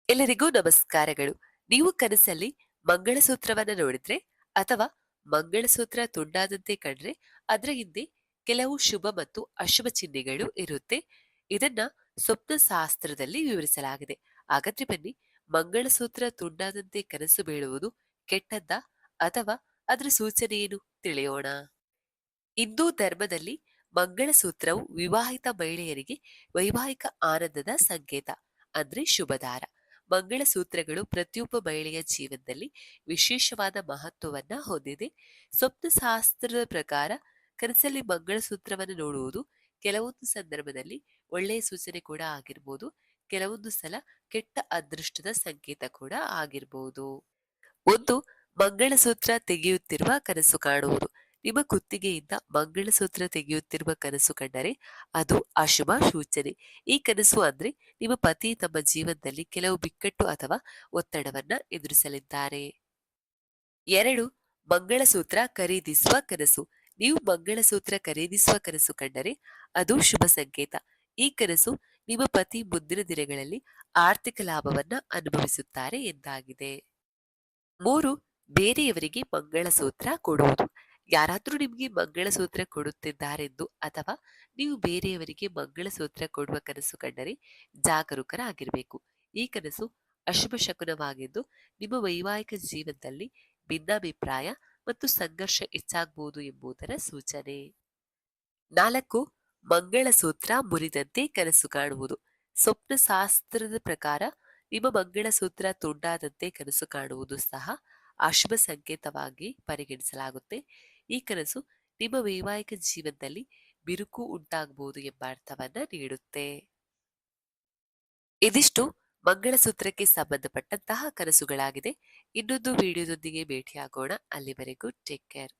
ಎಲ್ಲರಿಗೂ ನಮಸ್ಕಾರಗಳು. ನೀವು ಕನಸಲ್ಲಿ ಮಂಗಳಸೂತ್ರವನ್ನ ನೋಡಿದ್ರೆ ಅಥವಾ ಮಂಗಳಸೂತ್ರ ತುಂಡಾದಂತೆ ಕಂಡ್ರೆ ಅದರ ಹಿಂದೆ ಕೆಲವು ಶುಭ ಮತ್ತು ಅಶುಭ ಚಿಹ್ನೆಗಳು ಇರುತ್ತೆ. ಇದನ್ನ ಸ್ವಪ್ನ ಶಾಸ್ತ್ರದಲ್ಲಿ ವಿವರಿಸಲಾಗಿದೆ. ಹಾಗಾದ್ರೆ ಬನ್ನಿ, ಮಂಗಳಸೂತ್ರ ತುಂಡಾದಂತೆ ಕನಸು ಬೀಳುವುದು ಕೆಟ್ಟದ್ದ ಅಥವಾ ಅದರ ಸೂಚನೆ ಏನು ತಿಳಿಯೋಣ. ಹಿಂದೂ ಧರ್ಮದಲ್ಲಿ ಮಂಗಳಸೂತ್ರವು ವಿವಾಹಿತ ಮಹಿಳೆಯರಿಗೆ ವೈವಾಹಿಕ ಆನಂದದ ಸಂಕೇತ, ಅಂದ್ರೆ ಶುಭದಾರ. ಮಂಗಳಸೂತ್ರಗಳು ಪ್ರತಿಯೊಬ್ಬ ಮಹಿಳೆಯ ಜೀವನದಲ್ಲಿ ವಿಶೇಷವಾದ ಮಹತ್ವವನ್ನ ಹೊಂದಿದೆ. ಸ್ವಪ್ನಶಾಸ್ತ್ರದ ಪ್ರಕಾರ ಕನಸಲ್ಲಿ ಮಂಗಳಸೂತ್ರವನ್ನು ನೋಡುವುದು ಕೆಲವೊಂದು ಸಂದರ್ಭದಲ್ಲಿ ಒಳ್ಳೆಯ ಸೂಚನೆ ಕೂಡ ಆಗಿರ್ಬೋದು, ಕೆಲವೊಂದು ಸಲ ಕೆಟ್ಟ ಅದೃಷ್ಟದ ಸಂಕೇತ ಕೂಡ ಆಗಿರ್ಬೋದು. ಒಂದು, ಮಂಗಳಸೂತ್ರ ತೆಗೆಯುತ್ತಿರುವ ಕನಸು ಕಾಣುವುದು. ನಿಮ್ಮ ಕುತ್ತಿಗೆಯಿಂದ ಮಂಗಳಸೂತ್ರ ತೆಗೆಯುತ್ತಿರುವ ಕನಸು ಕಂಡರೆ ಅದು ಅಶುಭ ಸೂಚನೆ. ಈ ಕನಸು ಅಂದ್ರೆ ನಿಮ್ಮ ಪತಿ ತಮ್ಮ ಜೀವನದಲ್ಲಿ ಕೆಲವು ಬಿಕ್ಕಟ್ಟು ಅಥವಾ ಒತ್ತಡವನ್ನ ಎದುರಿಸಲಿದ್ದಾರೆ. ಎರಡು, ಮಂಗಳಸೂತ್ರ ಖರೀದಿಸುವ ಕನಸು. ನೀವು ಮಂಗಳಸೂತ್ರ ಖರೀದಿಸುವ ಕನಸು ಕಂಡರೆ ಅದು ಶುಭ ಸಂಕೇತ. ಈ ಕನಸು ನಿಮ್ಮ ಪತಿ ಮುಂದಿನ ದಿನಗಳಲ್ಲಿ ಆರ್ಥಿಕ ಲಾಭವನ್ನ ಅನುಭವಿಸುತ್ತಾರೆ ಎಂದಾಗಿದೆ. ಮೂರು, ಬೇರೆಯವರಿಗೆ ಮಂಗಳಸೂತ್ರ ಕೊಡುವುದು. ಯಾರಾದ್ರೂ ನಿಮ್ಗೆ ಮಂಗಳಸೂತ್ರ ಕೊಡುತ್ತಿದ್ದಾರೆಂದು ಅಥವಾ ನೀವು ಬೇರೆಯವರಿಗೆ ಮಂಗಳಸೂತ್ರ ಕೊಡುವ ಕನಸು ಕಂಡರೆ ಜಾಗರೂಕರಾಗಿರಬೇಕು. ಈ ಕನಸು ಅಶುಭ ಶಕುನವಾಗಿದ್ದು ನಿಮ್ಮ ವೈವಾಹಿಕ ಜೀವನದಲ್ಲಿ ಭಿನ್ನಾಭಿಪ್ರಾಯ ಮತ್ತು ಸಂಘರ್ಷ ಹೆಚ್ಚಾಗಬಹುದು ಎಂಬುದರ ಸೂಚನೆ. ನಾಲ್ಕು, ಮಂಗಳಸೂತ್ರ ಮುರಿದಂತೆ ಕನಸು ಕಾಣುವುದು. ಸ್ವಪ್ನಶಾಸ್ತ್ರದ ಪ್ರಕಾರ ನಿಮ್ಮ ಮಂಗಳಸೂತ್ರ ತುಂಡಾದಂತೆ ಕನಸು ಕಾಣುವುದು ಸಹ ಅಶುಭ ಸಂಕೇತವಾಗಿ ಪರಿಗಣಿಸಲಾಗುತ್ತೆ. ಈ ಕನಸು ನಿಮ್ಮ ವೈವಾಹಿಕ ಜೀವನದಲ್ಲಿ ಬಿರುಕು ಉಂಟಾಗಬಹುದು ಎಂಬ ಅರ್ಥವನ್ನ ನೀಡುತ್ತೆ. ಇದಿಷ್ಟು ಮಂಗಳಸೂತ್ರಕ್ಕೆ ಸಂಬಂಧಪಟ್ಟಂತಹ ಕನಸುಗಳಾಗಿದೆ. ಇನ್ನೊಂದು ವಿಡಿಯೋದೊಂದಿಗೆ ಭೇಟಿಯಾಗೋಣ. ಅಲ್ಲಿವರೆಗೂ ಟೇಕ್ ಕೇರ್.